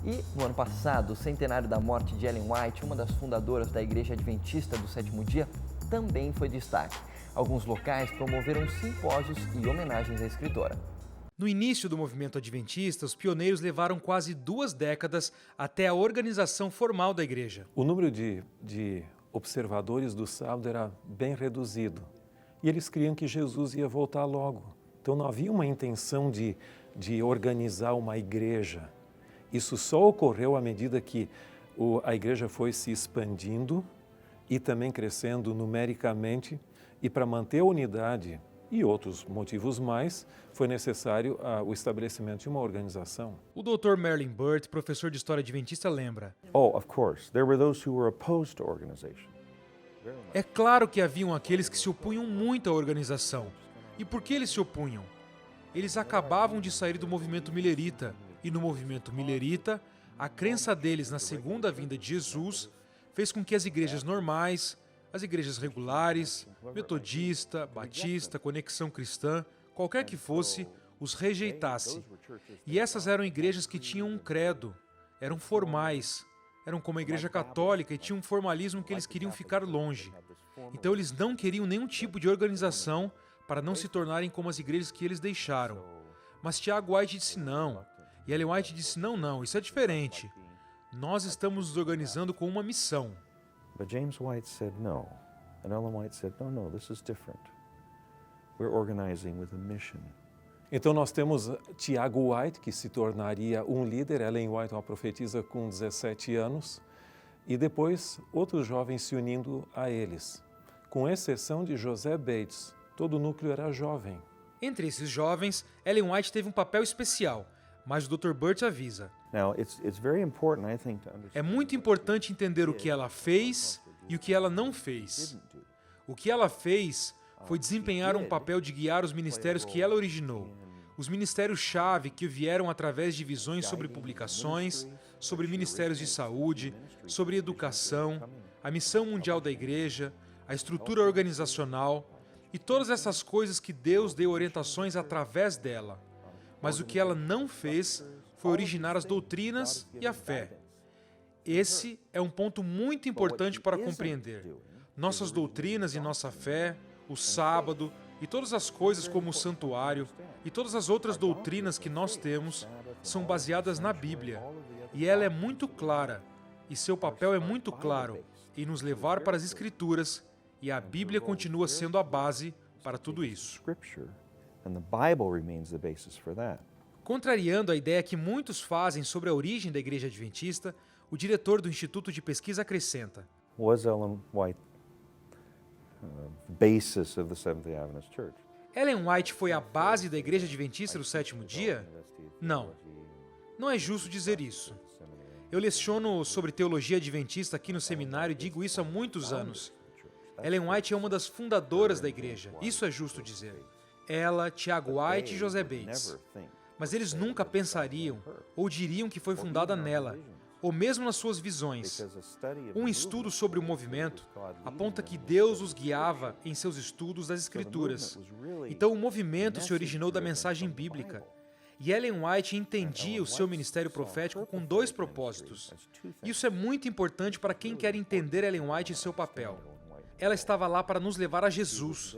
E no ano passado, o centenário da morte de Ellen White, uma das fundadoras da Igreja Adventista do Sétimo Dia, também foi destaque. Alguns locais promoveram simpósios e homenagens à escritora. No início do movimento adventista, os pioneiros levaram quase 2 décadas até a organização formal da igreja. O número de observadores do sábado era bem reduzido e eles criam que Jesus ia voltar logo. Então não havia uma intenção de organizar uma igreja. Isso só ocorreu à medida que a igreja foi se expandindo e também crescendo numericamente, e para manter a unidade e outros motivos mais, foi necessário o estabelecimento de uma organização. O Dr. Merlin Burt, professor de História Adventista, lembra: of course, there were those who were opposed to organization. é claro que haviam aqueles que se opunham muito à organização. E por que eles se opunham? Eles acabavam de sair do movimento millerita, e no movimento millerita, a crença deles na segunda vinda de Jesus fez com que as igrejas normais, as igrejas regulares, metodista, batista, conexão cristã, qualquer que fosse, os rejeitasse. E essas eram igrejas que tinham um credo, eram formais, eram como a igreja católica e tinham um formalismo que eles queriam ficar longe. Então eles não queriam nenhum tipo de organização para não se tornarem como as igrejas que eles deixaram. Mas Tiago White disse não, e Ellen White disse não, isso é diferente. Nós estamos nos organizando com uma missão. But James White said no, and Ellen White said, no, this is different. We're organizing with a mission. Então nós temos Tiago White, que se tornaria um líder, Ellen White, uma profetisa com 17 anos, e depois outros jovens se unindo a eles, com exceção de José Bates. Todo o núcleo era jovem. Entre esses jovens, Ellen White teve um papel especial, mas o Dr. Burt avisa: é muito importante entender o que ela fez e o que ela não fez. O que ela fez foi desempenhar um papel de guiar os ministérios que ela originou. Os ministérios-chave que vieram através de visões sobre publicações, sobre ministérios de saúde, sobre educação, a missão mundial da igreja, a estrutura organizacional e todas essas coisas que Deus deu orientações através dela. Mas o que ela não fez foi originar as doutrinas e a fé. Esse é um ponto muito importante para compreender. Nossas doutrinas e nossa fé, o sábado e todas as coisas como o santuário e todas as outras doutrinas que nós temos são baseadas na Bíblia. E ela é muito clara, e seu papel é muito claro em nos levar para as Escrituras, e a Bíblia continua sendo a base para tudo isso. Contrariando a ideia que muitos fazem sobre a origem da Igreja Adventista, o diretor do Instituto de Pesquisa acrescenta: Was Ellen White basis of the Seventh-day Adventist Church? Ellen White foi a base da Igreja Adventista do Sétimo Dia? Não. Não é justo dizer isso. Eu leciono sobre teologia adventista aqui no seminário e digo isso há muitos anos. Ellen White é uma das fundadoras da igreja, isso é justo dizer. Ela, Tiago White e José Bates. Mas eles nunca pensariam ou diriam que foi fundada nela, ou mesmo nas suas visões. Um estudo sobre o movimento aponta que Deus os guiava em seus estudos das Escrituras. Então o movimento se originou da mensagem bíblica. E Ellen White entendia o seu ministério profético com 2 propósitos. Isso é muito importante para quem quer entender Ellen White e seu papel. Ela estava lá para nos levar a Jesus.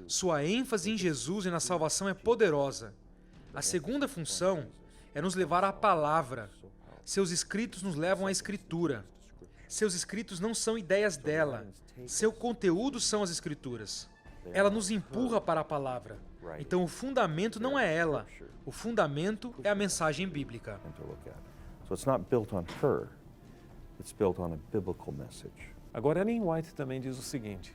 Sua ênfase em Jesus e na salvação é poderosa. A segunda função é nos levar à palavra. Seus escritos nos levam à Escritura. Seus escritos não são ideias dela. Seu conteúdo são as Escrituras. Ela nos empurra para a palavra. Então o fundamento não é ela. O fundamento é a mensagem bíblica. Agora, Ellen White também diz o seguinte: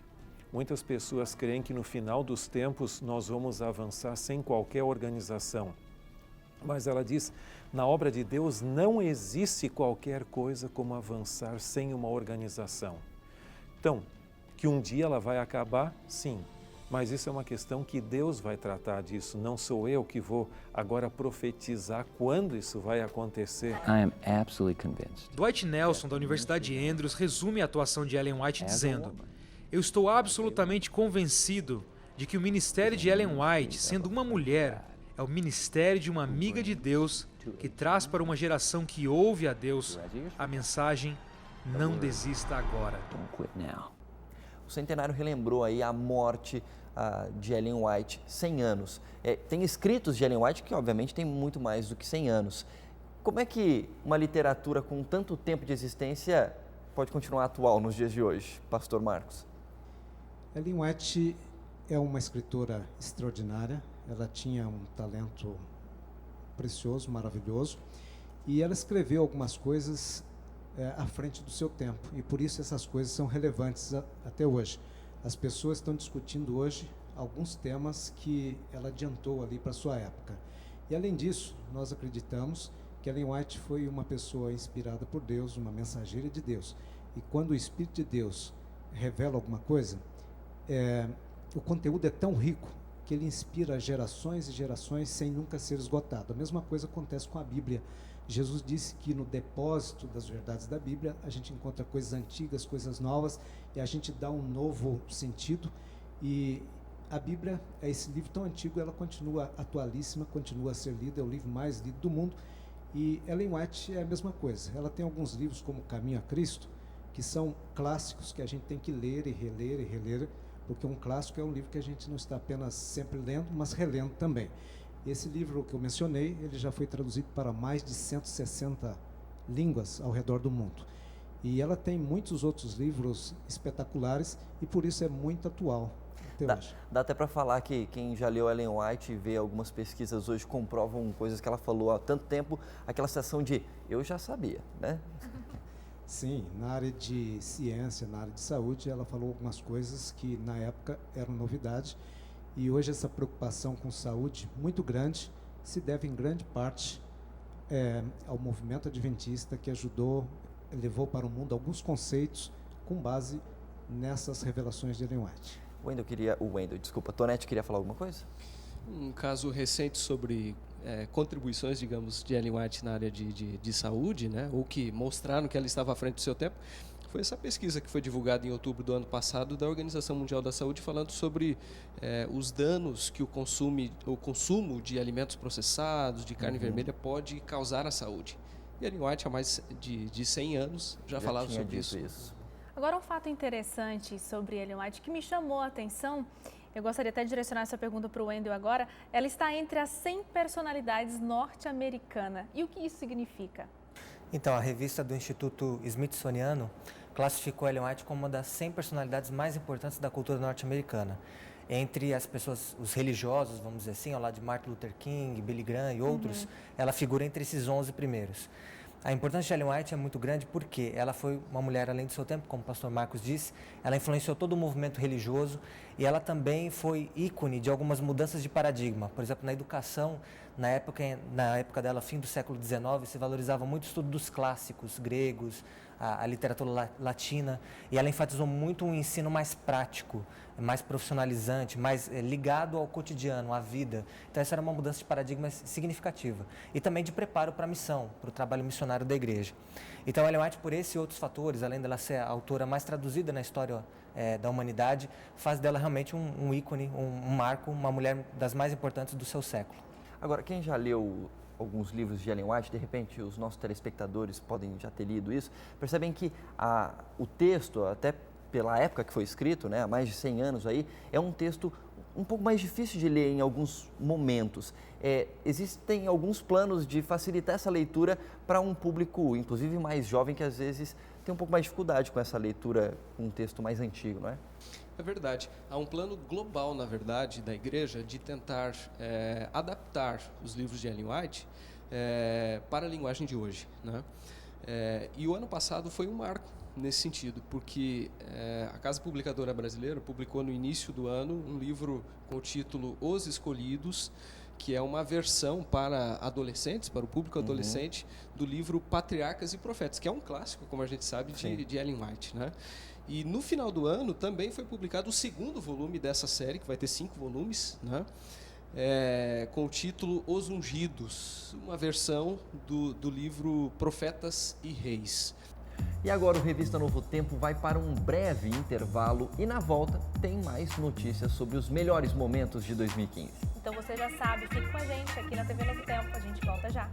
muitas pessoas creem que no final dos tempos nós vamos avançar sem qualquer organização. Mas ela diz, na obra de Deus não existe qualquer coisa como avançar sem uma organização. Então, que um dia ela vai acabar, sim. Mas isso é uma questão que Deus vai tratar disso, não sou eu que vou agora profetizar quando isso vai acontecer. I am absolutely convinced. Dwight Nelson, da Universidade de Andrews, resume a atuação de Ellen White dizendo: eu estou absolutamente convencido de que o ministério de Ellen White, sendo uma mulher, É o ministério de uma amiga de Deus que traz para uma geração que ouve a Deus a mensagem: não desista agora. Don't quit now. O centenário relembrou aí a morte de Ellen White, 100 anos. Tem escritos de Ellen White que, obviamente, tem muito mais do que 100 anos. Como é que uma literatura com tanto tempo de existência pode continuar atual nos dias de hoje, Pastor Marcos? Ellen White é uma escritora extraordinária. Ela tinha um talento precioso, maravilhoso, e ela escreveu algumas coisas à frente do seu tempo, e por isso essas coisas são relevantes até hoje. As pessoas estão discutindo hoje alguns temas que ela adiantou ali para a sua época. E além disso, nós acreditamos que Ellen White foi uma pessoa inspirada por Deus, uma mensageira de Deus. E quando o Espírito de Deus revela alguma coisa, o conteúdo é tão rico que ele inspira gerações e gerações sem nunca ser esgotado. A mesma coisa acontece com a Bíblia. Jesus disse que no depósito das verdades da Bíblia a gente encontra coisas antigas, coisas novas, e a gente dá um novo sentido. E a Bíblia é esse livro tão antigo, ela continua atualíssima, continua a ser lida, é o livro mais lido do mundo. E Ellen White é a mesma coisa. Ela tem alguns livros como Caminho a Cristo, que são clássicos que a gente tem que ler e reler e reler, porque um clássico é um livro que a gente não está apenas sempre lendo, mas relendo também. Esse livro que eu mencionei, ele já foi traduzido para mais de 160 línguas ao redor do mundo. E ela tem muitos outros livros espetaculares e por isso é muito atual até hoje. Dá até para falar que quem já leu Ellen White e vê algumas pesquisas hoje comprovam coisas que ela falou há tanto tempo, aquela sensação de eu já sabia, né? Sim, na área de ciência, na área de saúde, ela falou algumas coisas que na época eram novidade. E hoje essa preocupação com saúde muito grande se deve em grande parte ao movimento adventista que levou para o mundo alguns conceitos com base nessas revelações de Ellen White. Tonete queria falar alguma coisa? Um caso recente sobre contribuições, digamos, de Ellen White na área de saúde, né, ou que mostraram que ela estava à frente do seu tempo, foi essa pesquisa que foi divulgada em outubro do ano passado da Organização Mundial da Saúde, falando sobre os danos que o consumo de alimentos processados, de carne vermelha, pode causar à saúde. E Ellen White, há mais de 100 anos, já falava sobre isso. Agora, um fato interessante sobre Ellen White que me chamou a atenção, eu gostaria até de direcionar essa pergunta para o Wendel agora, ela está entre as 100 personalidades norte-americanas. E o que isso significa? Então, a revista do Instituto Smithsoniano classificou Ellen White como uma das 100 personalidades mais importantes da cultura norte-americana. Entre as pessoas, os religiosos, vamos dizer assim, ao lado de Martin Luther King, Billy Graham e outros, ela figura entre esses 11 primeiros. A importância de Ellen White é muito grande porque ela foi uma mulher além do seu tempo, como o pastor Marcos disse, ela influenciou todo o movimento religioso e ela também foi ícone de algumas mudanças de paradigma. Por exemplo, na educação, na época dela, fim do século XIX, se valorizava muito o estudo dos clássicos gregos, a literatura latina, e ela enfatizou muito um ensino mais prático, mais profissionalizante, mais ligado ao cotidiano, à vida. Então essa era uma mudança de paradigma significativa. E também de preparo para a missão, para o trabalho missionário da igreja. Então Ellen White, por esses e outros fatores, além dela ser a autora mais traduzida na história da humanidade, faz dela realmente um ícone, um marco, uma mulher das mais importantes do seu século. Agora, quem já leu alguns livros de Ellen White, de repente os nossos telespectadores podem já ter lido isso, percebem que o texto, até pela época que foi escrito, né, há mais de 100 anos aí, é um texto um pouco mais difícil de ler em alguns momentos. Existem alguns planos de facilitar essa leitura para um público, inclusive mais jovem, que às vezes tem um pouco mais de dificuldade com essa leitura com um texto mais antigo, não é? É verdade. Há um plano global, na verdade, da igreja de tentar adaptar os livros de Ellen White para a linguagem de hoje, né? E o ano passado foi um marco nesse sentido, porque a Casa Publicadora Brasileira publicou no início do ano um livro com o título Os Escolhidos, que é uma versão para adolescentes, para o público adolescente, do livro Patriarcas e Profetas, que é um clássico, como a gente sabe, de Ellen White, né? E no final do ano também foi publicado o segundo volume dessa série, que vai ter 5 volumes, né? Com o título Os Ungidos, uma versão do livro Profetas e Reis. E agora o Revista Novo Tempo vai para um breve intervalo e na volta tem mais notícias sobre os melhores momentos de 2015. Então você já sabe, fique com a gente aqui na TV Novo Tempo, a gente volta já.